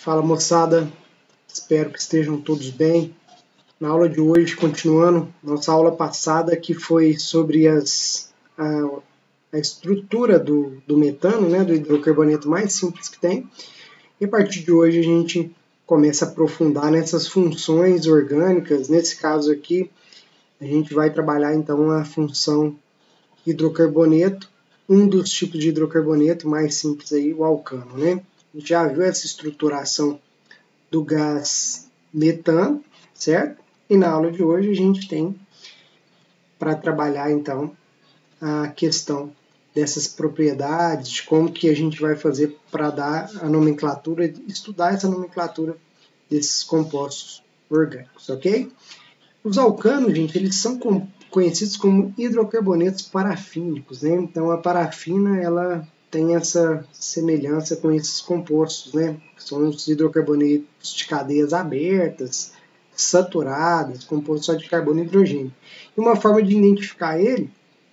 Fala moçada, espero que estejam todos bem. Na aula de hoje, continuando nossa aula passada, que foi sobre a estrutura do metano, né, do hidrocarboneto mais simples que tem. E a partir de hoje a gente começa a aprofundar nessas funções orgânicas. Nesse caso aqui, a gente vai trabalhar então a função hidrocarboneto, um dos tipos de hidrocarboneto mais simples aí, o alcano, né? A gente já viu essa estruturação do gás metano, certo? E na aula de hoje a gente tem para trabalhar então a questão dessas propriedades, de como que a gente vai fazer para dar a nomenclatura, estudar essa nomenclatura desses compostos orgânicos, ok? Os alcanos, gente, eles são conhecidos como hidrocarbonetos parafínicos, né? Então a parafina, ela tem essa semelhança com esses compostos, né? São os hidrocarbonetos de cadeias abertas, saturadas, compostos só de carbono e hidrogênio. E uma forma de identificar ele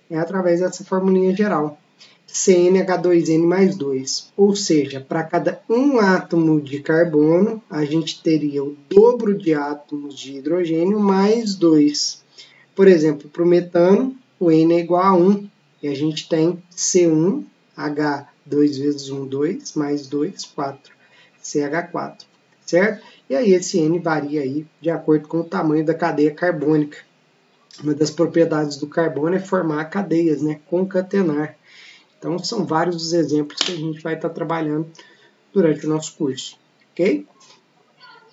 é através dessa formulinha geral, CnH2n mais 2. Ou seja, para cada um átomo de carbono, a gente teria o dobro de átomos de hidrogênio mais 2. Por exemplo, para o metano, o N é igual a 1. E a gente tem C1, H 2 vezes 1, 2, mais 2, 4. CH4, certo? E aí esse N varia aí de acordo com o tamanho da cadeia carbônica. Uma das propriedades do carbono é formar cadeias, né? Concatenar. Então são vários os exemplos que a gente vai estar trabalhando durante o nosso curso, ok?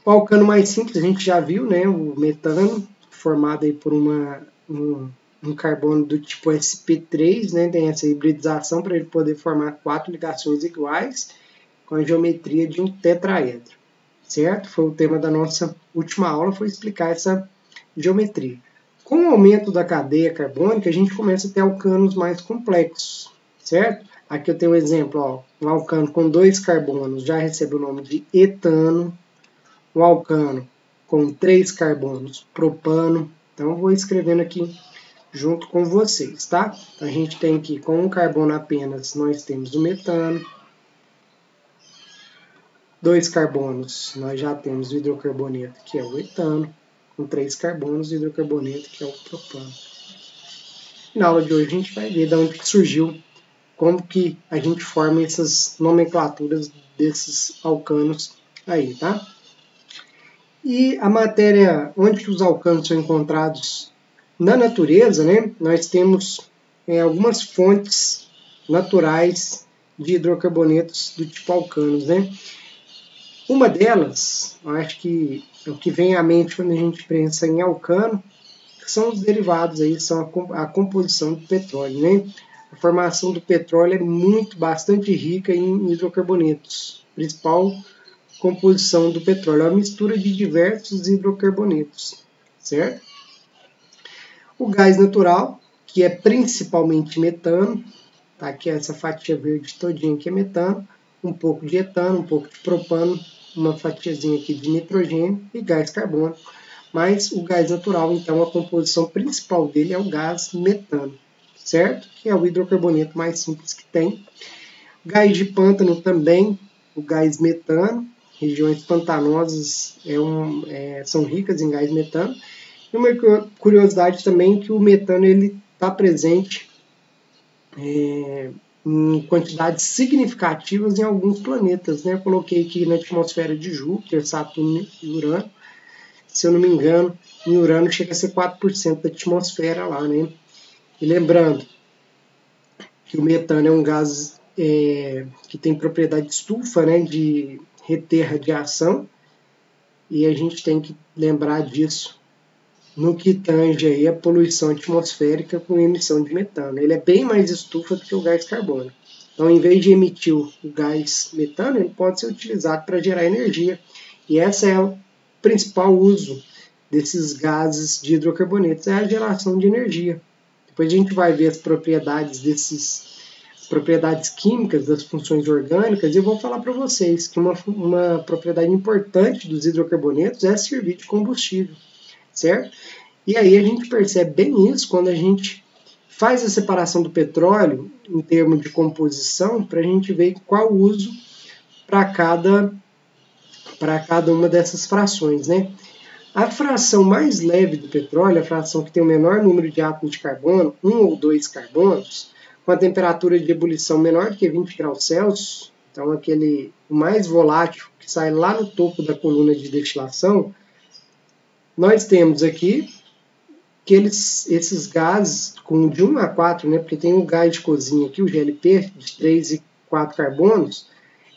O alcano mais simples a gente já viu, né? O metano, formado aí por um carbono do tipo sp3, né? Tem essa hibridização para ele poder formar 4 ligações iguais com a geometria de um tetraedro, certo? Foi o tema da nossa última aula, foi explicar essa geometria. Com o aumento da cadeia carbônica, a gente começa a ter alcanos mais complexos, certo? Aqui eu tenho um exemplo, ó, um alcano com 2 carbonos já recebe o nome de etano, um alcano com 3 carbonos, propano. Então eu vou escrevendo aqui junto com vocês, tá? Então, a gente tem aqui, com um carbono apenas, nós temos o metano. 2 carbonos, nós já temos o hidrocarboneto, que é o etano. Com 3 carbonos, o hidrocarboneto, que é o propano. Na aula de hoje a gente vai ver de onde que surgiu, como que a gente forma essas nomenclaturas desses alcanos aí, tá? E a matéria, onde que os alcanos são encontrados na natureza, né? Nós temos algumas fontes naturais de hidrocarbonetos do tipo alcanos, né? Uma delas, eu acho que é o que vem à mente quando a gente pensa em alcano, são os derivados aí, são a composição do petróleo, né? A formação do petróleo é bastante rica em hidrocarbonetos. A principal composição do petróleo é uma mistura de diversos hidrocarbonetos, certo? O gás natural, que é principalmente metano, tá? Aqui essa fatia verde todinha que é metano, um pouco de etano, um pouco de propano, uma fatiazinha aqui de nitrogênio e gás carbônico. Mas o gás natural, então, a composição principal dele é o gás metano, certo? Que é o hidrocarboneto mais simples que tem. Gás de pântano também, o gás metano. Regiões pantanosas são ricas em gás metano. E uma curiosidade também é que o metano está presente em quantidades significativas em alguns planetas, né? Eu coloquei aqui na atmosfera de Júpiter, Saturno e Urano. Se eu não me engano, em Urano chega a ser 4% da atmosfera lá, né? E lembrando que o metano é um gás que tem propriedade de estufa, né? De reter radiação. E a gente tem que lembrar disso no que tange aí a poluição atmosférica com emissão de metano. Ele é bem mais estufa do que o gás carbônico. Então, em vez de emitir o gás metano, ele pode ser utilizado para gerar energia. E esse é o principal uso desses gases de hidrocarbonetos, é a geração de energia. Depois a gente vai ver as propriedades propriedades químicas das funções orgânicas, e eu vou falar para vocês que uma propriedade importante dos hidrocarbonetos é servir de combustível, certo? E aí a gente percebe bem isso quando a gente faz a separação do petróleo em termos de composição, para a gente ver qual o uso para cada para cada uma dessas frações, né? A fração mais leve do petróleo, a fração que tem o menor número de átomos de carbono, 1 ou 2 carbonos, com a temperatura de ebulição menor do que 20 graus Celsius, então aquele o mais volátil que sai lá no topo da coluna de destilação, nós temos aqui que esses gases com de 1 a 4, né, porque tem o gás de cozinha aqui, o GLP, de 3 e 4 carbonos,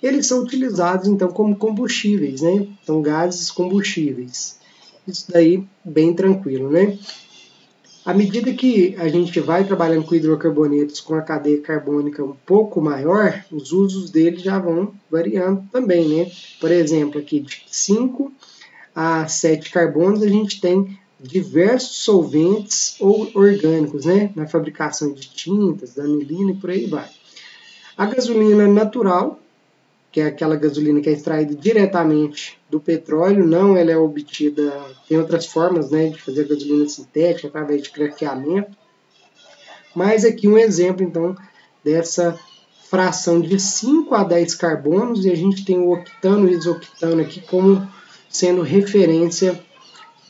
eles são utilizados então como combustíveis, né? Então gases combustíveis. Isso daí bem tranquilo, né? À medida que a gente vai trabalhando com hidrocarbonetos com a cadeia carbônica um pouco maior, os usos deles já vão variando também, né? Por exemplo, aqui de 5 a 7 carbonos a gente tem diversos solventes ou orgânicos, né? Na fabricação de tintas, da anilina e por aí vai. A gasolina natural, que é aquela gasolina que é extraída diretamente do petróleo, não ela é obtida, tem outras formas, né, de fazer gasolina sintética, através de craqueamento. Mas aqui um exemplo, então, dessa fração de 5 a 10 carbonos, e a gente tem o octano e isoctano aqui como sendo referência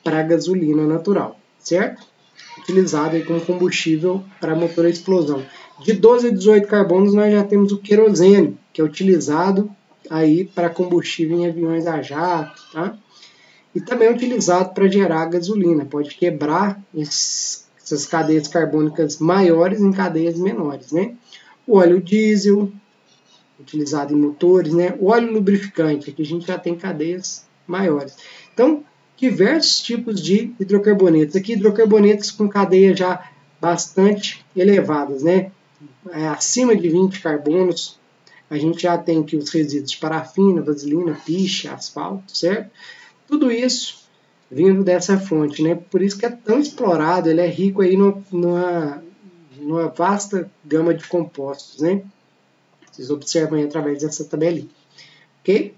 para a gasolina natural, certo? Utilizado aí como combustível para motor a explosão. De 12 a 18 carbonos nós já temos o querosene, que é utilizado aí para combustível em aviões a jato, tá? E também é utilizado para gerar gasolina, pode quebrar essas cadeias carbônicas maiores em cadeias menores, né? O óleo diesel, utilizado em motores, né? O óleo lubrificante, aqui a gente já tem cadeias maiores. Então, diversos tipos de hidrocarbonetos. Aqui, hidrocarbonetos com cadeias já bastante elevadas, né? Acima de 20 carbonos, a gente já tem aqui os resíduos de parafina, vaselina, piche, asfalto, certo? Tudo isso vindo dessa fonte, né? Por isso que é tão explorado, ele é rico aí numa vasta gama de compostos, né? Vocês observam aí através dessa tabelinha, ok?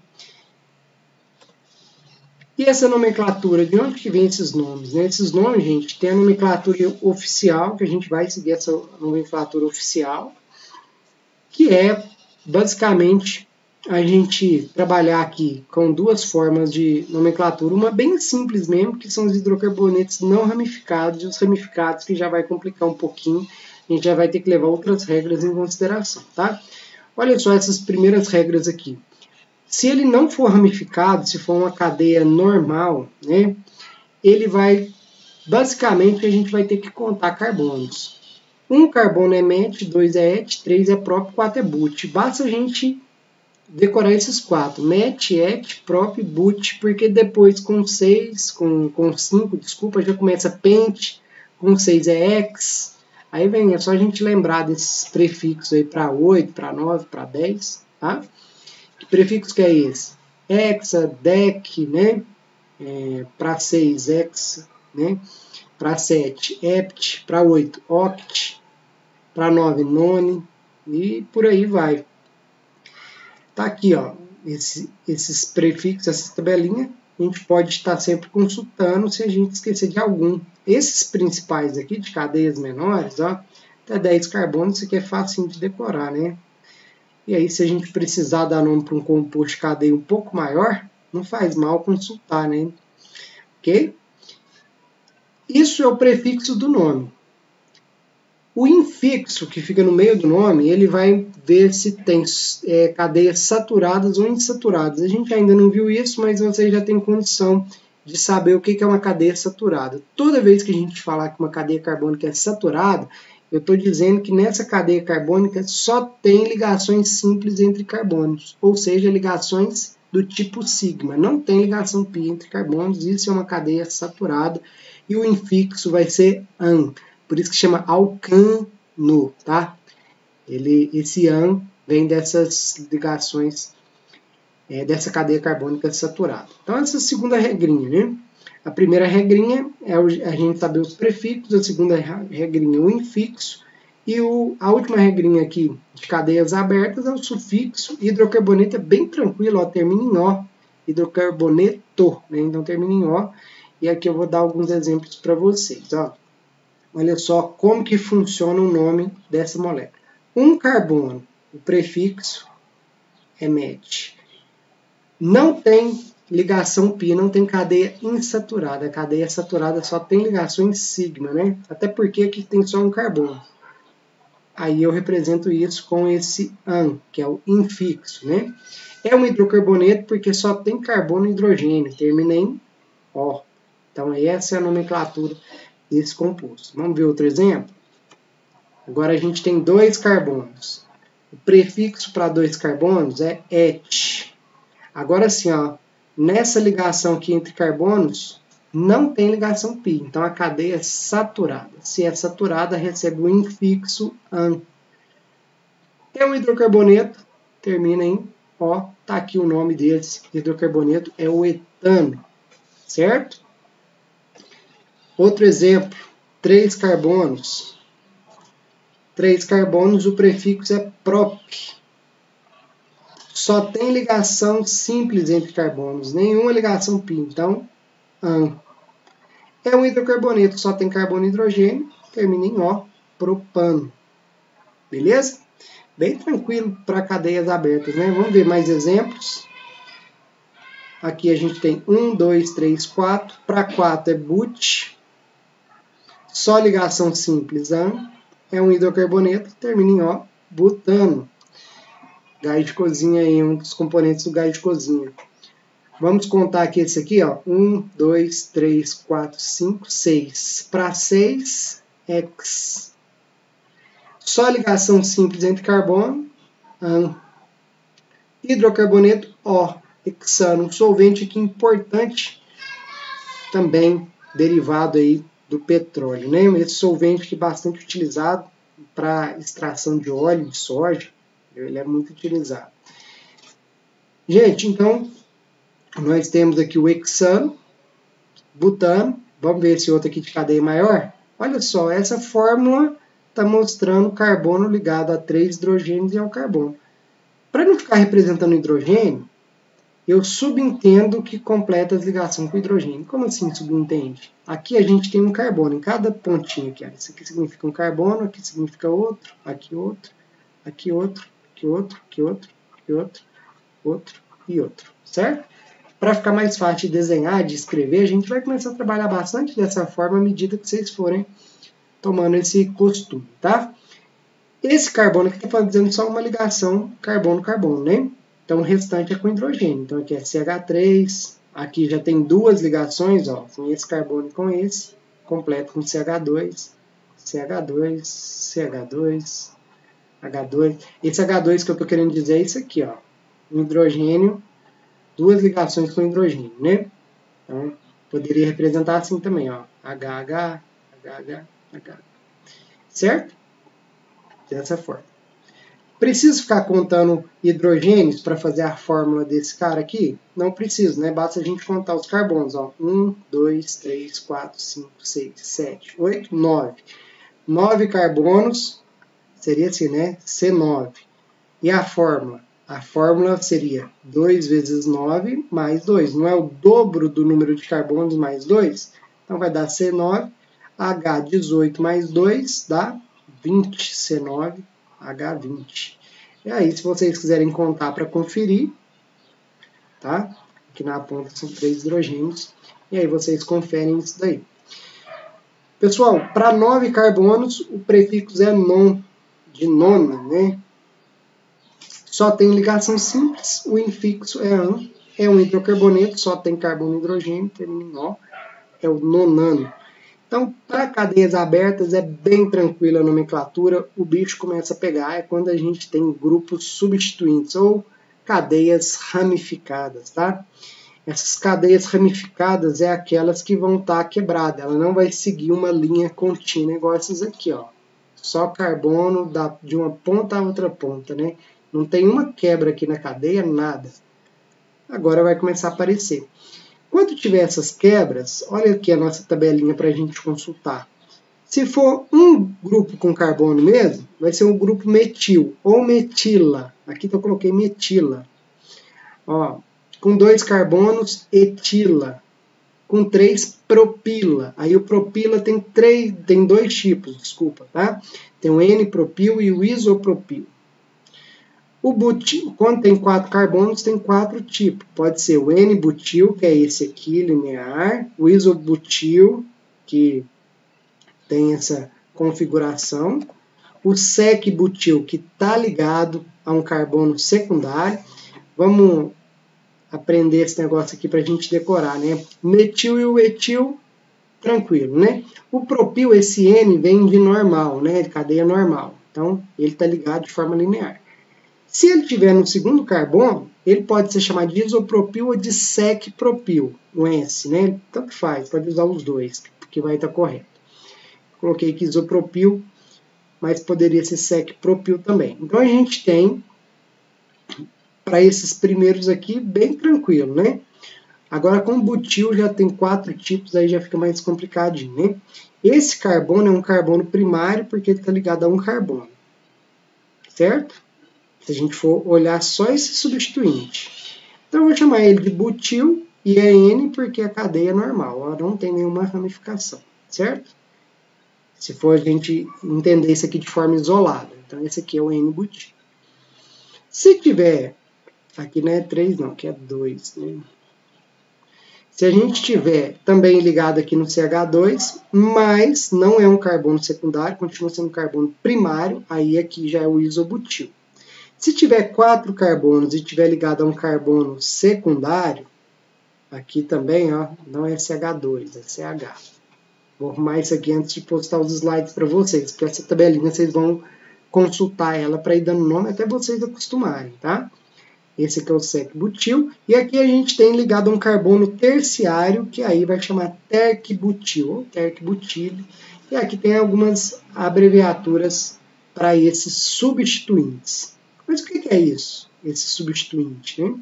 E essa nomenclatura, de onde que vem esses nomes? Né? Esses nomes, gente, tem a nomenclatura oficial, que a gente vai seguir essa nomenclatura oficial, que é, basicamente, a gente trabalhar aqui com duas formas de nomenclatura, uma bem simples mesmo, que são os hidrocarbonetos não ramificados, e os ramificados, que já vai complicar um pouquinho, a gente já vai ter que levar outras regras em consideração, tá? Olha só essas primeiras regras aqui. Se ele não for ramificado, se for uma cadeia normal, né, ele vai, basicamente, a gente vai ter que contar carbonos. 1 carbono é MET, 2 é ET, 3 é PROP, 4 é BUT. Basta a gente decorar esses 4, MET, ET, PROP, BUT, porque depois com 6, com 5, desculpa, já começa PENT, com 6 é EX. Aí vem, é só a gente lembrar desses prefixos aí para 8, para 9, para 10, tá? Que prefixo que é esse? Hexa, dec, né? Para 6, hexa, né? Para 7, hept, para 8, oct, para 9, none, e por aí vai. Tá aqui, ó, esses prefixos, essa tabelinha, a gente pode estar sempre consultando se a gente esquecer de algum. Esses principais aqui, de cadeias menores, ó, até 10 carbonos, isso aqui é fácil de decorar, né? E aí, se a gente precisar dar nome para um composto de cadeia um pouco maior, não faz mal consultar, né? Ok? Isso é o prefixo do nome. O infixo, que fica no meio do nome, ele vai ver se tem cadeias saturadas ou insaturadas. A gente ainda não viu isso, mas você já tem condição de saber o que é uma cadeia saturada. Toda vez que a gente falar que uma cadeia carbônica é saturada, eu estou dizendo que nessa cadeia carbônica só tem ligações simples entre carbonos, ou seja, ligações do tipo sigma. Não tem ligação pi entre carbonos, isso é uma cadeia saturada. E o infixo vai ser an, por isso que chama alcano, tá? Esse an vem dessas ligações, dessa cadeia carbônica saturada. Então, essa é a segunda regrinha, né? A primeira regrinha é a gente saber os prefixos, a segunda regrinha é o infixo, e a última regrinha aqui de cadeias abertas é o sufixo. Hidrocarboneto é bem tranquilo, ó, termina em O, hidrocarboneto, né? Então termina em O, e aqui eu vou dar alguns exemplos para vocês, ó. Olha só como que funciona o nome dessa molécula. 1 carbono, o prefixo é MET. Não tem ligação π, não tem cadeia insaturada. A cadeia saturada só tem ligação em sigma, né? Até porque aqui tem só um carbono. Aí eu represento isso com esse AN, que é o infixo, né? É um hidrocarboneto porque só tem carbono e hidrogênio, termina em O. Então essa é a nomenclatura desse composto. Vamos ver outro exemplo? Agora a gente tem 2 carbonos. O prefixo para 2 carbonos é et. Agora sim, ó, nessa ligação aqui entre carbonos, não tem ligação π. Então a cadeia é saturada. Se é saturada, recebe o infixo AN. É um hidrocarboneto, termina em O. Está aqui o nome desse hidrocarboneto, é o etano. Certo? Outro exemplo, 3 carbonos. 3 carbonos, o prefixo é prop. Só tem ligação simples entre carbonos, nenhuma ligação π. Então, AN. É um hidrocarboneto, só tem carbono e hidrogênio, termina em O, propano. Beleza? Bem tranquilo para cadeias abertas, né? Vamos ver mais exemplos. Aqui a gente tem 1, 2, 3, 4. Para 4 é but. Só ligação simples, AN. É um hidrocarboneto, termina em O, butano. Gás de cozinha aí, um dos componentes do gás de cozinha. Vamos contar aqui esse aqui, ó. 1, 2, 3, 4, 5, 6. Para 6, X. Só ligação simples entre carbono, AN. Hidrocarboneto, O, hexano. Um solvente aqui importante, também derivado aí do petróleo, né? Esse solvente aqui bastante utilizado para extração de óleo de soja, ele é muito utilizado. Gente, então, nós temos aqui o hexano, butano, vamos ver esse outro aqui de cadeia maior? Olha só, essa fórmula está mostrando carbono ligado a 3 hidrogênios e ao carbono. Para não ficar representando hidrogênio, eu subentendo que completa as ligações com hidrogênio. Como assim subentende? Aqui a gente tem um carbono em cada pontinho aqui. Isso aqui significa um carbono, aqui significa outro, aqui outro, aqui outro, aqui outro, aqui outro, aqui outro, outro e outro, certo? Para ficar mais fácil de desenhar, de escrever, a gente vai começar a trabalhar bastante dessa forma à medida que vocês forem tomando esse costume, tá? Esse carbono aqui está fazendo só uma ligação carbono-carbono, né? Então, o restante é com hidrogênio. Então, aqui é CH3. Aqui já tem 2 ligações, ó, com esse carbono e com esse. Completo com CH2. CH2, CH2, H2. Esse H2 que eu estou querendo dizer é isso aqui, ó. Um hidrogênio, 2 ligações com hidrogênio, né? Então, poderia representar assim também, ó. HH, HH, HH. Certo? Dessa forma. Preciso ficar contando hidrogênios para fazer a fórmula desse cara aqui? Não preciso, né? Basta a gente contar os carbonos. Ó. 1, 2, 3, 4, 5, 6, 7, 8, 9. 9 carbonos, seria assim, né? C9. E a fórmula? A fórmula seria 2 vezes 9 mais 2. Não é o dobro do número de carbonos mais 2? Então vai dar C9, H18 mais 2 dá 20, C9, H20. E aí, se vocês quiserem contar para conferir, tá? Aqui na ponta são 3 hidrogênios. E aí vocês conferem isso daí. Pessoal, para 9 carbonos, o prefixo é non, de nona, né? Só tem ligação simples, o infixo é AN. É um hidrocarboneto, só tem carbono e hidrogênio, termina em O. É o nonano. Então, para cadeias abertas é bem tranquila a nomenclatura, o bicho começa a pegar, é quando a gente tem grupos substituintes ou cadeias ramificadas, tá? Essas cadeias ramificadas é aquelas que vão estar quebradas, ela não vai seguir uma linha contínua igual essas aqui, ó. Só carbono de uma ponta a outra ponta, né? Não tem uma quebra aqui na cadeia, nada. Agora vai começar a aparecer. Quando tiver essas quebras, olha aqui a nossa tabelinha para a gente consultar. Se for um grupo com carbono mesmo, vai ser um grupo metil ou metila. Aqui eu coloquei metila. Ó, com 2 carbonos, etila. Com 3, propila. Aí o propila tem 2 tipos, desculpa, tá? Tem o N-propil e o isopropil. O butil, quando tem 4 carbonos, tem 4 tipos. Pode ser o N-butil, que é esse aqui, linear, o isobutil, que tem essa configuração, o sec-butil, que está ligado a um carbono secundário. Vamos aprender esse negócio aqui para a gente decorar, né? O metil e o etil, tranquilo, né? O propil, esse N, vem de normal, né? De cadeia normal. Então, ele está ligado de forma linear. Se ele tiver no segundo carbono, ele pode ser chamado de isopropil ou de sec-propil, o S, né? Tanto faz, pode usar os dois, porque vai estar correto. Coloquei aqui isopropil, mas poderia ser sec-propil também. Então, a gente tem, para esses primeiros aqui, bem tranquilo, né? Agora, com butil já tem 4 tipos, aí já fica mais complicadinho, né? Esse carbono é um carbono primário, porque ele está ligado a um carbono, certo? Se a gente for olhar só esse substituinte. Então, eu vou chamar ele de butil, e é N porque a cadeia é normal, ela não tem nenhuma ramificação, certo? Se for a gente entender isso aqui de forma isolada. Então, esse aqui é o N-butil. Se tiver, aqui não é 3 não, aqui é 2, né? Se a gente tiver também ligado aqui no CH2, mas não é um carbono secundário, continua sendo um carbono primário, aí aqui já é o isobutil. Se tiver 4 carbonos e tiver ligado a um carbono secundário, aqui também, ó, não é CH2, é CH. Vou arrumar isso aqui antes de postar os slides para vocês, porque essa tabelinha vocês vão consultar ela para ir dando nome até vocês acostumarem, tá? Esse aqui é o sec-butil, e aqui a gente tem ligado a um carbono terciário, que aí vai chamar terc-butil, ou terc-butil, e aqui tem algumas abreviaturas para esses substituintes. Mas o que é isso, esse substituinte, né?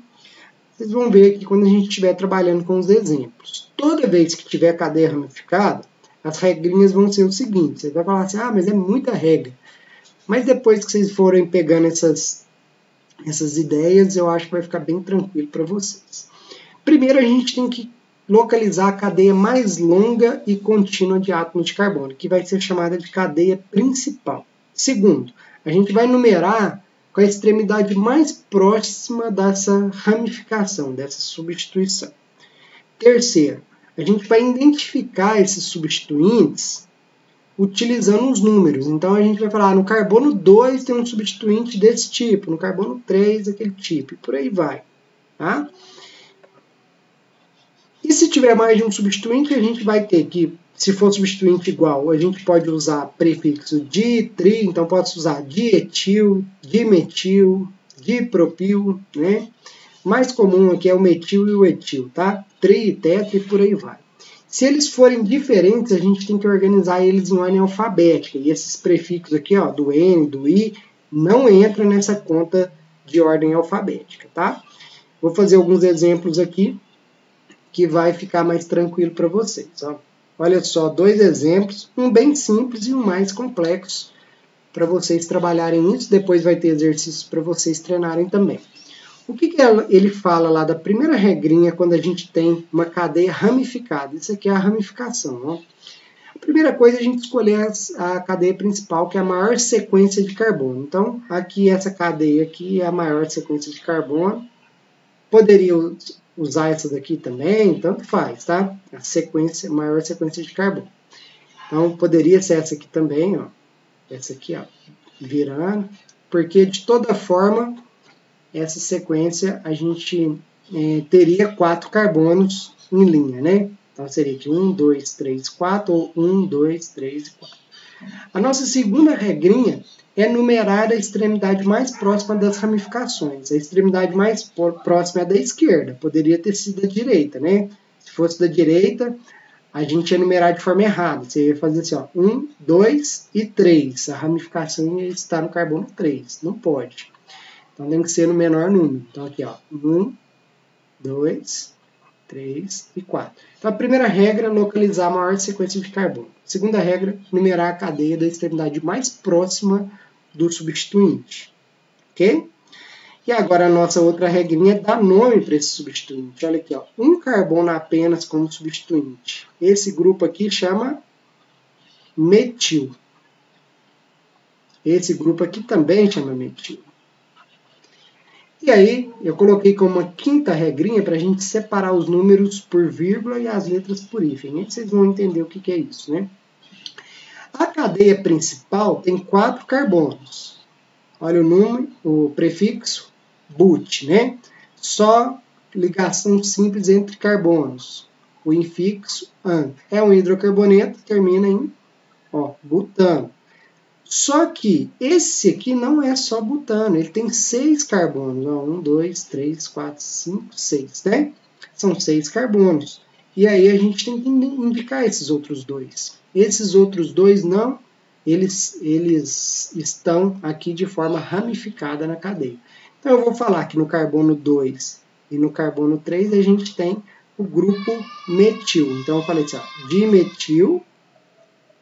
Vocês vão ver aqui quando a gente estiver trabalhando com os exemplos. Toda vez que tiver cadeia ramificada, as regrinhas vão ser o seguinte, você vai falar assim, ah, mas é muita regra. Mas depois que vocês forem pegando essas ideias, eu acho que vai ficar bem tranquilo para vocês. Primeiro, a gente tem que localizar a cadeia mais longa e contínua de átomos de carbono, que vai ser chamada de cadeia principal. Segundo, a gente vai numerar com a extremidade mais próxima dessa ramificação, dessa substituição. Terceiro, a gente vai identificar esses substituintes utilizando os números. Então, a gente vai falar, no carbono 2 tem um substituinte desse tipo, no carbono 3 aquele tipo, e por aí vai. Tá? E se tiver mais de um substituinte, a gente vai ter que, se for substituinte igual, a gente pode usar prefixo di, tri, então pode usar dietil, dimetil, dipropil, né? Mais comum aqui é o metil e o etil, tá? Tri, tetra e por aí vai. Se eles forem diferentes, a gente tem que organizar eles em ordem alfabética. E esses prefixos aqui, ó, do N, do I, não entram nessa conta de ordem alfabética, tá? Vou fazer alguns exemplos aqui que vai ficar mais tranquilo para vocês. Ó. Olha só, 2 exemplos, um bem simples e um mais complexo, para vocês trabalharem isso. Depois vai ter exercícios para vocês treinarem também. O que ele fala lá da primeira regrinha quando a gente tem uma cadeia ramificada? Isso aqui é a ramificação. Ó. A primeira coisa é a gente escolher a cadeia principal, que é a maior sequência de carbono. Então, aqui essa cadeia aqui é a maior sequência de carbono. Poderia usar essa daqui também, tanto faz, tá? A sequência, maior sequência de carbono. Então, poderia ser essa aqui também, ó. Essa aqui, ó, virando. Porque, de toda forma, essa sequência a gente teria 4 carbonos em linha, né? Então, seria aqui 1, 2, 3, 4, ou 1, 2, 3 e 4. A nossa segunda regrinha é numerar a extremidade mais próxima das ramificações. A extremidade mais próxima é da esquerda, poderia ter sido da direita, né? Se fosse da direita, a gente ia numerar de forma errada. Você ia fazer assim, ó, 1, 2 e 3. A ramificação ia estar no carbono 3, não pode. Então tem que ser no menor número. Então aqui, ó, 1, 2, 3 e 4. Então a primeira regra é localizar a maior sequência de carbono. Segunda regra, numerar a cadeia da extremidade mais próxima do substituinte. Ok? E agora a nossa outra regrinha é dar nome para esse substituinte. Olha aqui, ó, um carbono apenas como substituinte. Esse grupo aqui chama metil. Esse grupo aqui também chama metil. E aí, eu coloquei como uma quinta regrinha para a gente separar os números por vírgula e as letras por hífen. E vocês vão entender o que é isso, né? A cadeia principal tem 4 carbonos. Olha o número, o prefixo but, né? Só ligação simples entre carbonos. O infixo an. É um hidrocarboneto, termina em butano. Só que esse aqui não é só butano, ele tem 6 carbonos. 1, 2, 3, 4, 5, 6, né? São 6 carbonos. E aí a gente tem que indicar esses outros dois. Esses outros dois não, eles estão aqui de forma ramificada na cadeia. Então eu vou falar que no carbono 2 e no carbono 3 a gente tem o grupo metil. Então eu falei assim, dimetil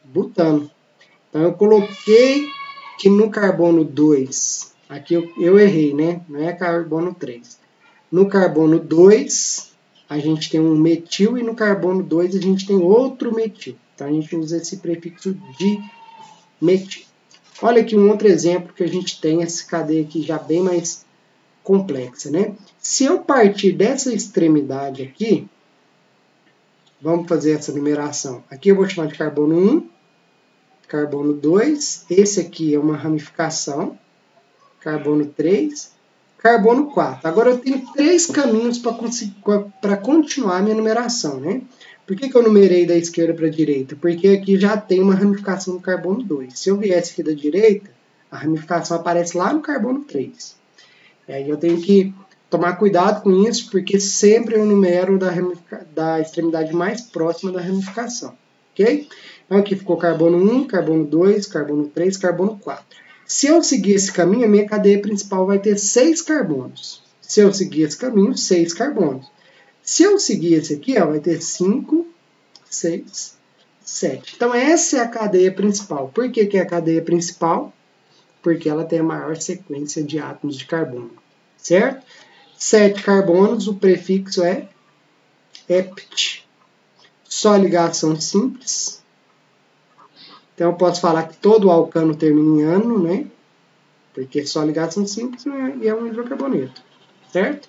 butano. Então, eu coloquei que no carbono 2, aqui eu errei, né? Não é carbono 3. No carbono 2, a gente tem um metil e no carbono 2 a gente tem outro metil. Então, a gente usa esse prefixo dimetil. Olha aqui um outro exemplo que a gente tem essa cadeia aqui já bem mais complexa, né? Se eu partir dessa extremidade aqui, vamos fazer essa numeração. Aqui eu vou chamar de carbono 1. Carbono 2, esse aqui é uma ramificação, carbono 3, carbono 4. Agora eu tenho 3 caminhos para continuar a minha numeração, né? Por que eu numerei da esquerda para a direita? Porque aqui já tem uma ramificação do carbono 2. Se eu viesse aqui da direita, a ramificação aparece lá no carbono 3. E aí eu tenho que tomar cuidado com isso, porque sempre eu numero da extremidade mais próxima da ramificação, ok? Então, aqui ficou carbono 1, carbono 2, carbono 3, carbono 4. Se eu seguir esse caminho, a minha cadeia principal vai ter 6 carbonos. Se eu seguir esse caminho, 6 carbonos. Se eu seguir esse aqui, vai ter 5, 6, 7. Então, essa é a cadeia principal. Por que é a cadeia principal? Porque ela tem a maior sequência de átomos de carbono. Certo? 7 carbonos, o prefixo é ept. Só ligação simples. Então, eu posso falar que todo alcano termina em ano, né? Porque só ligação simples e é um hidrocarboneto, certo?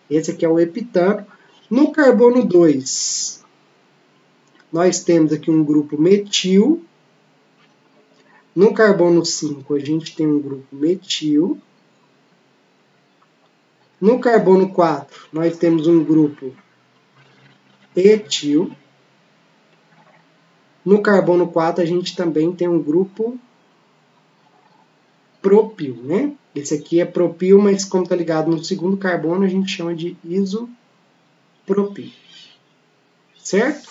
Esse aqui é o heptano. No carbono 2, nós temos aqui um grupo metil. No carbono 5, a gente tem um grupo metil. No carbono 4, nós temos um grupo etil. No carbono 4, a gente também tem um grupo propil, né? Esse aqui é propil, mas como está ligado no segundo carbono, a gente chama de isopropil. Certo?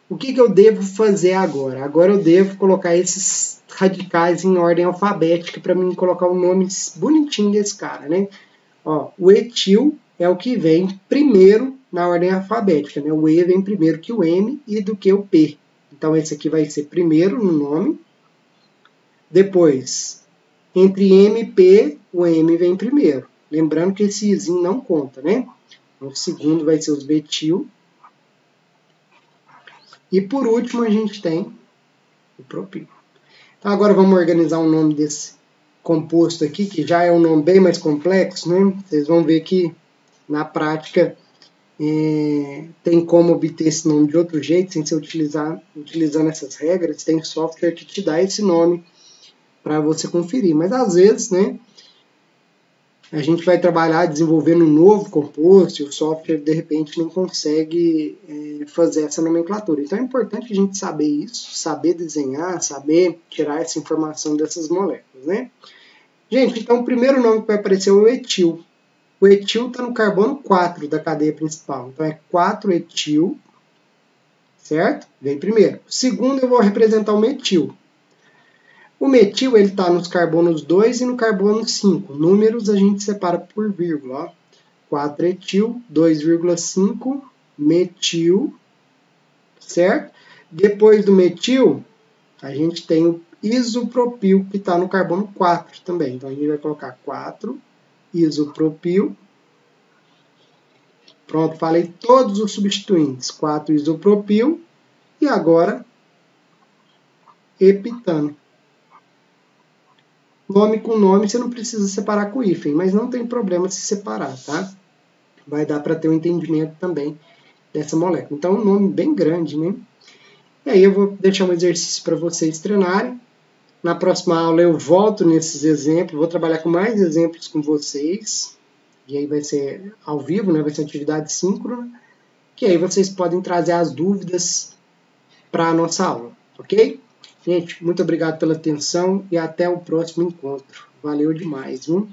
O que eu devo fazer agora? Agora eu devo colocar esses radicais em ordem alfabética para mim colocar o nome bonitinho desse cara, né? O etil é o que vem primeiro na ordem alfabética, né? O E vem primeiro que o M e do que o P. Então, esse aqui vai ser primeiro no nome. Depois, entre M e P, o M vem primeiro. Lembrando que esse izinho não conta, né? Então, o segundo vai ser os betil. E por último, a gente tem o propil. Então, agora vamos organizar o nome desse composto aqui, que já é um nome bem mais complexo, né? Vocês vão ver que, na prática, tem como obter esse nome de outro jeito, sem ser utilizando essas regras. Tem software que te dá esse nome para você conferir. Mas às vezes, né, a gente vai trabalhar desenvolvendo um novo composto e o software de repente não consegue fazer essa nomenclatura. Então é importante a gente saber isso, saber desenhar, saber tirar essa informação dessas moléculas, né? Gente, então o primeiro nome que vai aparecer é o etil. O etil está no carbono 4 da cadeia principal. Então, é 4-etil, certo? Vem primeiro. O segundo, eu vou representar o metil. O metil está nos carbonos 2 e no carbono 5. Números a gente separa por vírgula. 4-etil, 2,5, metil, certo? Depois do metil, a gente tem o isopropil, que está no carbono 4 também. Então, a gente vai colocar 4 isopropil. Pronto, falei todos os substituintes. 4 isopropil. E agora, heptano. Nome com nome você não precisa separar com hífen, mas não tem problema se separar, tá? Vai dar para ter um entendimento também dessa molécula. Então, um nome bem grande, né? E aí eu vou deixar um exercício para vocês treinarem. Na próxima aula eu volto nesses exemplos, vou trabalhar com mais exemplos com vocês. E aí vai ser ao vivo, né? Vai ser atividade síncrona. Que aí vocês podem trazer as dúvidas para a nossa aula, ok? Gente, muito obrigado pela atenção e até o próximo encontro. Valeu demais, viu?